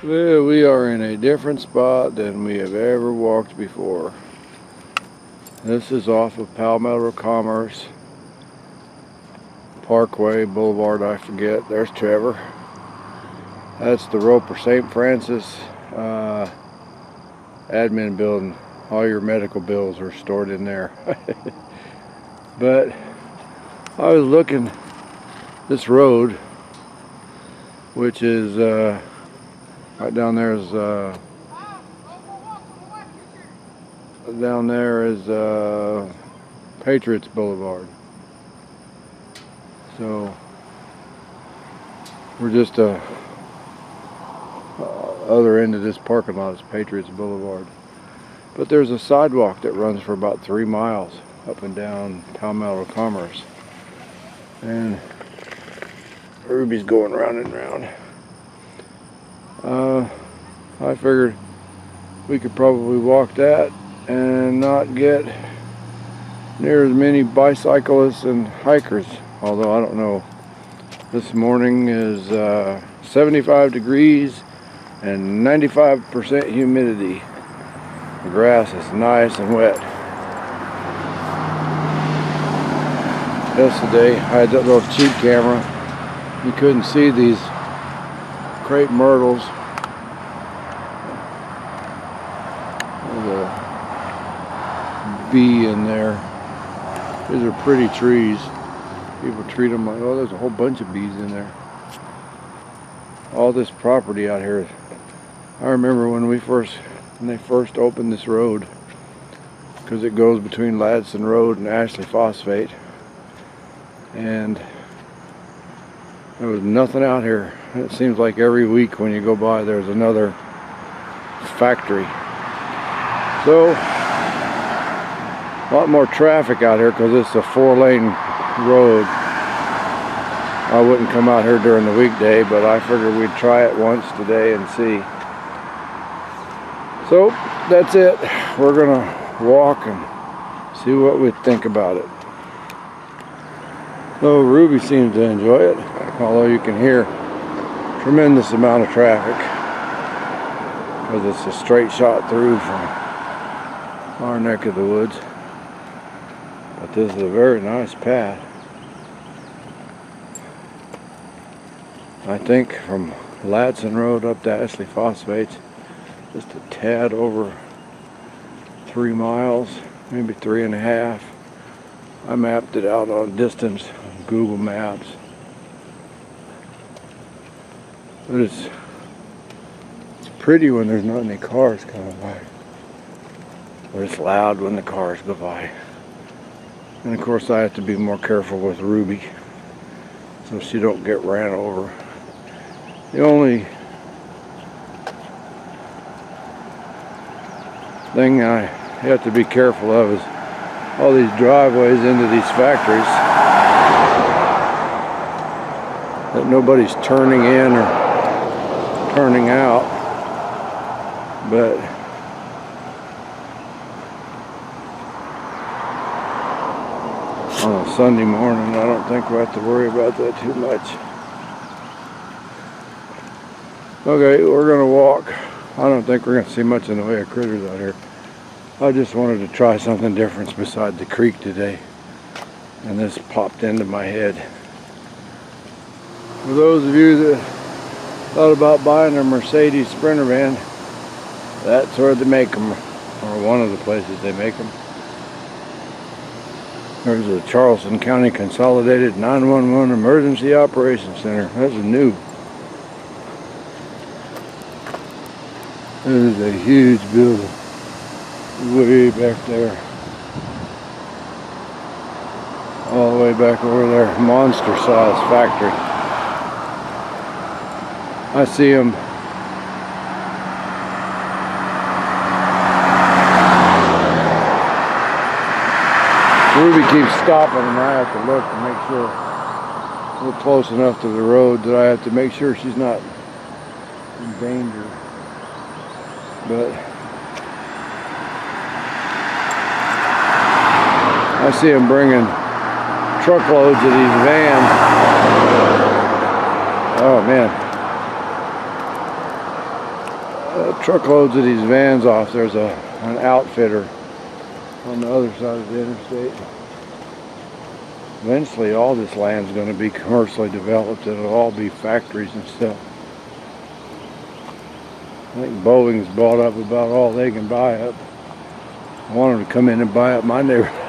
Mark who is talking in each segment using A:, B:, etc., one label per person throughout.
A: Well, we are in a different spot than we have ever walked before. This is off of Palmetto Commerce Parkway Boulevard, I forget. There's Trevor. That's the Roper St. Francis admin building. All your medical bills are stored in there. But I was looking this road, which is right down there is Patriots Boulevard. So we're just other end of this parking lot is Patriots Boulevard. But there's a sidewalk that runs for about 3 miles up and down Palmetto Commerce. And Ruby's going round and round. I figured we could probably walk that and not get near as many bicyclists and hikers, although I don't know. This morning is 75 degrees and 95% humidity. The grass is nice and wet. Yesterday I had that little cheap camera. You couldn't see these crepe myrtles. There's a bee in there. These are pretty trees. People treat them like, oh, there's a whole bunch of bees in there. All this property out here. I remember when they first opened this road, because it goes between Ladson Road and Ashley Phosphate, and there was nothing out here. It seems like every week when you go by there's another factory. So a lot more traffic out here because it's a 4-lane road. I wouldn't come out here during the weekday, but I figured we'd try it once today and see. So that's it. We're gonna walk and see what we think about it. So Ruby seems to enjoy it, although you can hear tremendous amount of traffic because it's a straight shot through from our neck of the woods. But this is a very nice path. I think from Ladson Road up to Ashley Phosphates, just a tad over 3 miles, maybe 3.5. I mapped it out on distance on Google Maps. But it's pretty when there's not any cars coming by. But it's loud when the cars go by. And of course I have to be more careful with Ruby so she don't get ran over. The only thing I have to be careful of is all these driveways into these factories that nobody's turning in or turning out. But on a Sunday morning, I don't think we'll have to worry about that too much. Okay, we're gonna walk. I don't think we're gonna see much in the way of critters out here. I just wanted to try something different beside the creek today, and this popped into my head. For those of you that thought about buying a Mercedes Sprinter van, that's where they make them, or one of the places they make them. There's a Charleston County Consolidated 911 Emergency Operations Center. That's new. This is a huge building, way back there. All the way back over there, monster size factory. I see them. Ruby keeps stopping and I have to look to make sure we're close enough to the road that I have to make sure she's not in danger. But I see them bringing truckloads of these vans. Oh man. truckloads of these vans off. There's an outfitter on the other side of the interstate. Eventually all this land's going to be commercially developed. It'll all be factories and stuff. I think Boeing's bought up about all they can buy up. I want them to come in and buy up my neighborhood.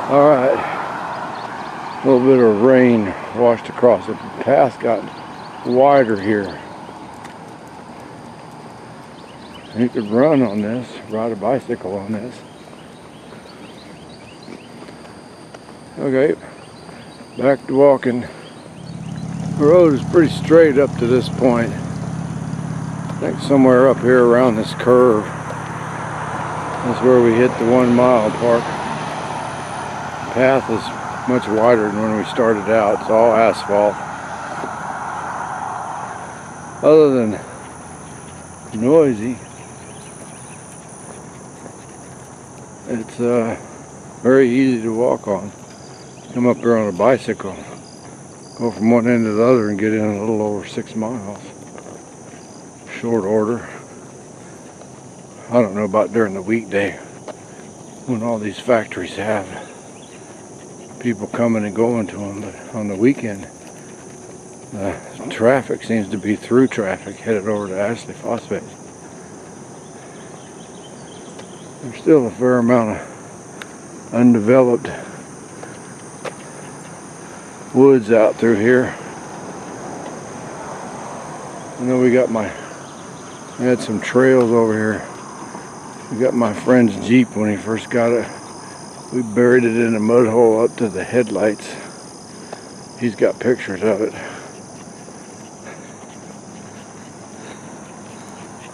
A: Alright. A little bit of rain washed across. The path got wider here. You could run on this, ride a bicycle on this. Okay, back to walking. The road is pretty straight up to this point. I think somewhere up here around this curve. That's where we hit the 1 mile park. The path is much wider than when we started out. It's all asphalt. Other than noisy, it's very easy to walk on. Come up here on a bicycle, go from one end to the other and get in a little over 6 miles. Short order. I don't know about during the weekday when all these factories have people coming and going to them, but on the weekend traffic seems to be through traffic headed over to Ashley Phosphate. There's still a fair amount of undeveloped woods out through here. I know we had some trails over here. We got my friend's Jeep when he first got it. We buried it in a mud hole up to the headlights. He's got pictures of it.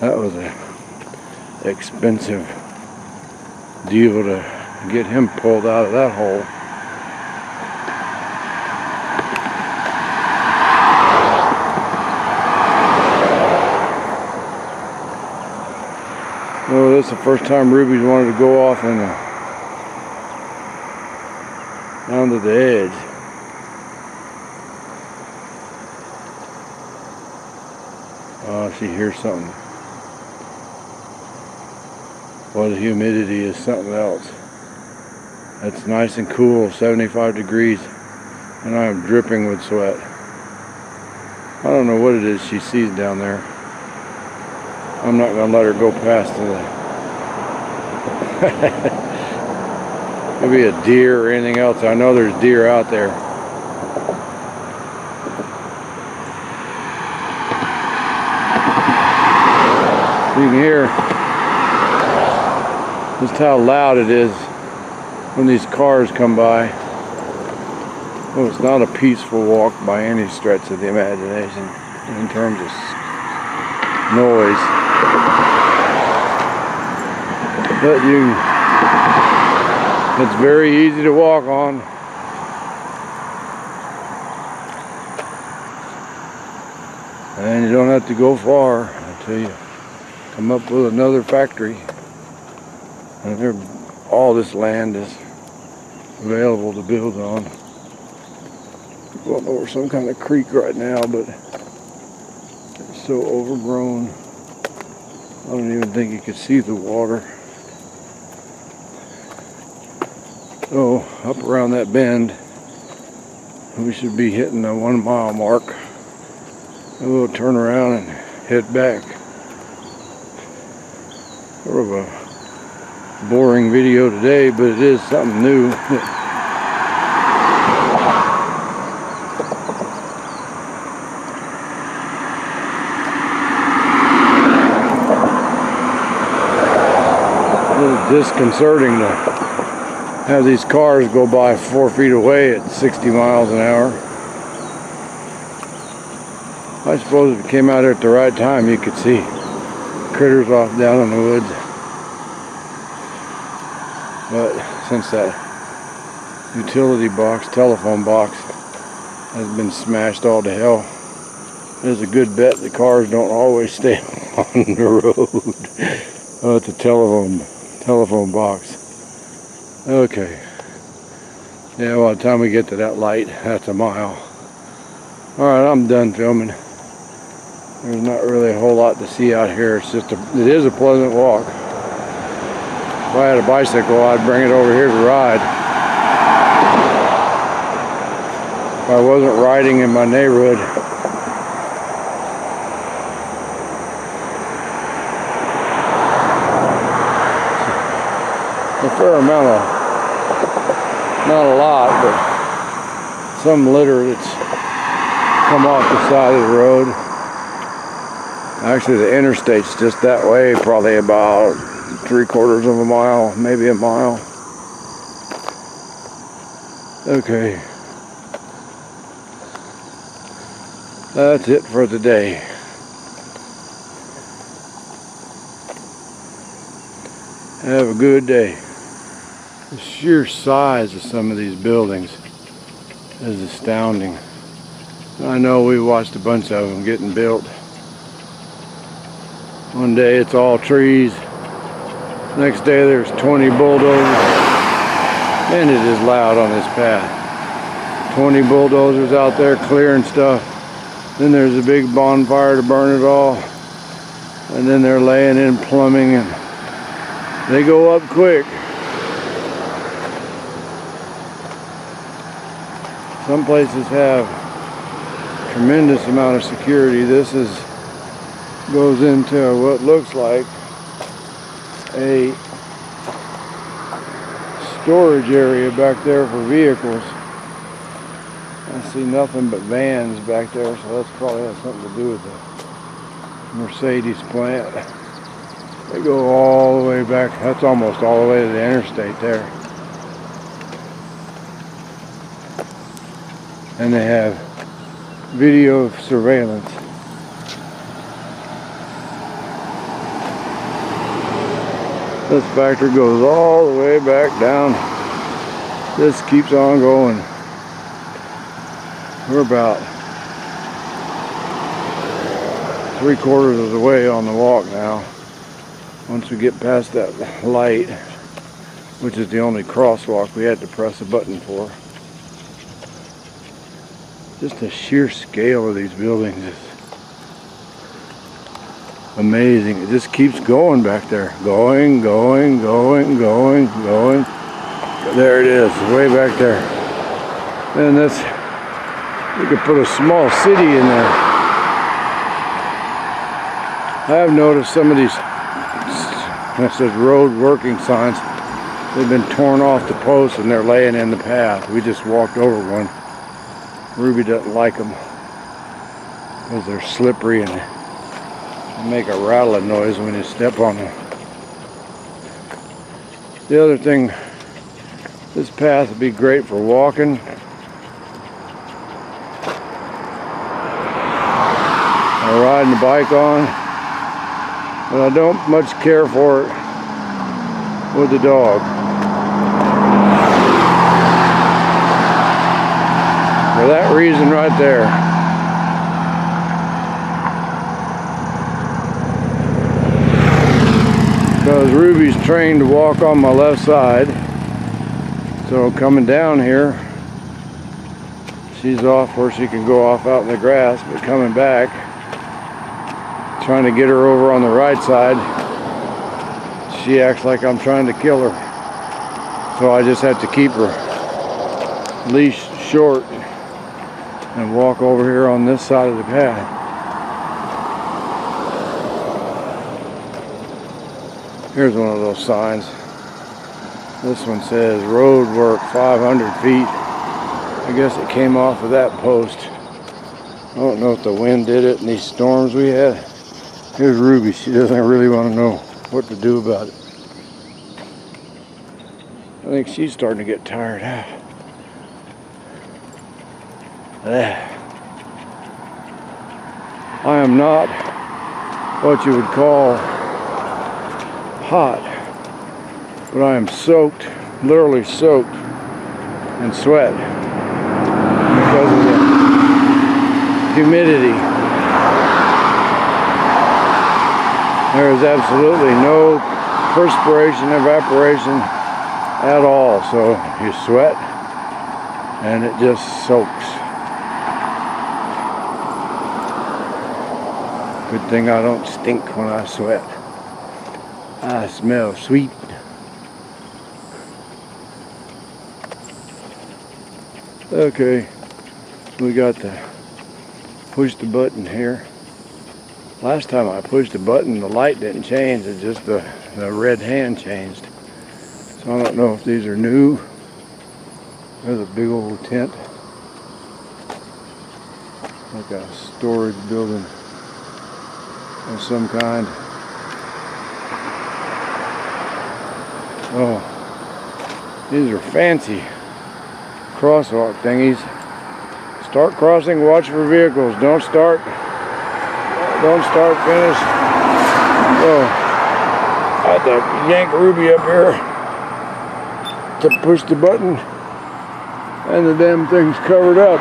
A: That was an expensive deal to get him pulled out of that hole. Well, this is the first time Ruby's wanted to go off in down to the edge. Oh, she hears something. Well, the humidity is something else. It's nice and cool, 75 degrees, and I am dripping with sweat. I don't know what it is she sees down there. I'm not going to let her go past the maybe a deer or anything else. I know there's deer out there. You can hear just how loud it is when these cars come by. Well, it's not a peaceful walk by any stretch of the imagination in terms of noise. But it's very easy to walk on. And you don't have to go far until you come up with another factory. And all this land is available to build on. Going over some kind of creek right now, but it's so overgrown. I don't even think you could see the water. So up around that bend, we should be hitting the 1 mile mark. And we'll turn around and head back. Sort of a boring video today, but it is something new. A little disconcerting to have these cars go by 4 feet away at 60 miles an hour. I suppose if you came out here at the right time, you could see critters off down in the woods. But since that utility box, telephone box, has been smashed all to hell, there's a good bet the cars don't always stay on the road. Oh, it's a telephone box. Okay. Yeah, by the time we get to that light, that's a mile. Alright, I'm done filming. There's not really a whole lot to see out here. It is a pleasant walk. If I had a bicycle, I'd bring it over here to ride. If I wasn't riding in my neighborhood. A fair amount of, not a lot, but some litter that's come off the side of the road. Actually, the interstate's just that way, probably about 3/4 of a mile, maybe a mile. Okay. That's it for today. Have a good day. The sheer size of some of these buildings is astounding. I know we watched a bunch of them getting built. One day it's all trees. Next day there's 20 bulldozers. And it is loud on this path. 20 bulldozers out there clearing stuff. Then there's a big bonfire to burn it all. And then they're laying in plumbing and they go up quick. Some places have tremendous amount of security. This goes into what looks like a storage area back there for vehicles. I see nothing but vans back there, so that's probably has something to do with the Mercedes plant. They go all the way back. That's almost all the way to the interstate there. And they have video surveillance. This factory goes all the way back down. This keeps on going. We're about 3/4 of the way on the walk now. Once we get past that light, which is the only crosswalk we had to press a button for. Just the sheer scale of these buildings is amazing. It just keeps going back there. Going. There it is, way back there. And that's, you could put a small city in there. I have noticed some of these, that says road working signs, they've been torn off the posts and they're laying in the path. We just walked over one. Ruby doesn't like them because they're slippery and they make a rattling noise when you step on them. The other thing, this path would be great for walking. Or riding the bike on. But I don't much care for it with the dog. For that reason right there. Because Ruby's trained to walk on my left side. So coming down here, she's off where she can go off out in the grass, but coming back, trying to get her over on the right side, she acts like I'm trying to kill her. So I just have to keep her leash short and walk over here on this side of the path. Here's one of those signs. This one says road work 500 feet. I guess it came off of that post. I don't know if the wind did it and these storms we had. Here's Ruby. She doesn't really want to know what to do about it. I think she's starting to get tired out. I am not what you would call hot, but I am soaked, literally soaked in sweat because of the humidity. There is absolutely no perspiration, evaporation at all, so you sweat and it just soaks. Good thing I don't stink when I sweat. I smell sweet. Okay, we got to push the button here. Last time I pushed the button, the light didn't change, it's just the red hand changed. So I don't know if these are new. There's a big old tent. Like a storage building of some kind. Oh, these are fancy crosswalk thingies. Start crossing, watch for vehicles. Don't start, finish. Oh, I had to yank Ruby up here to push the button, and the damn thing's covered up.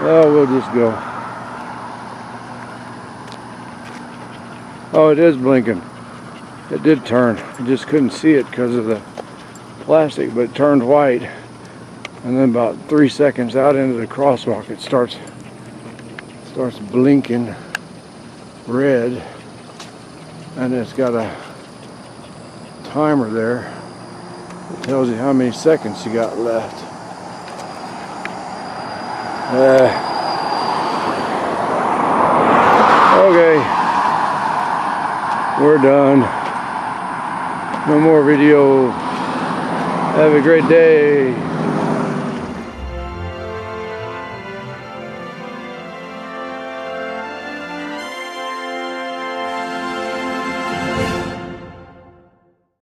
A: Oh, we'll just go. Oh, it is blinking. It did turn. I just couldn't see it because of the plastic, but it turned white. And then about 3 seconds out into the crosswalk, it starts blinking red. And it's got a timer there that tells you how many seconds you got left. Okay, we're done. No more video. Have a great day.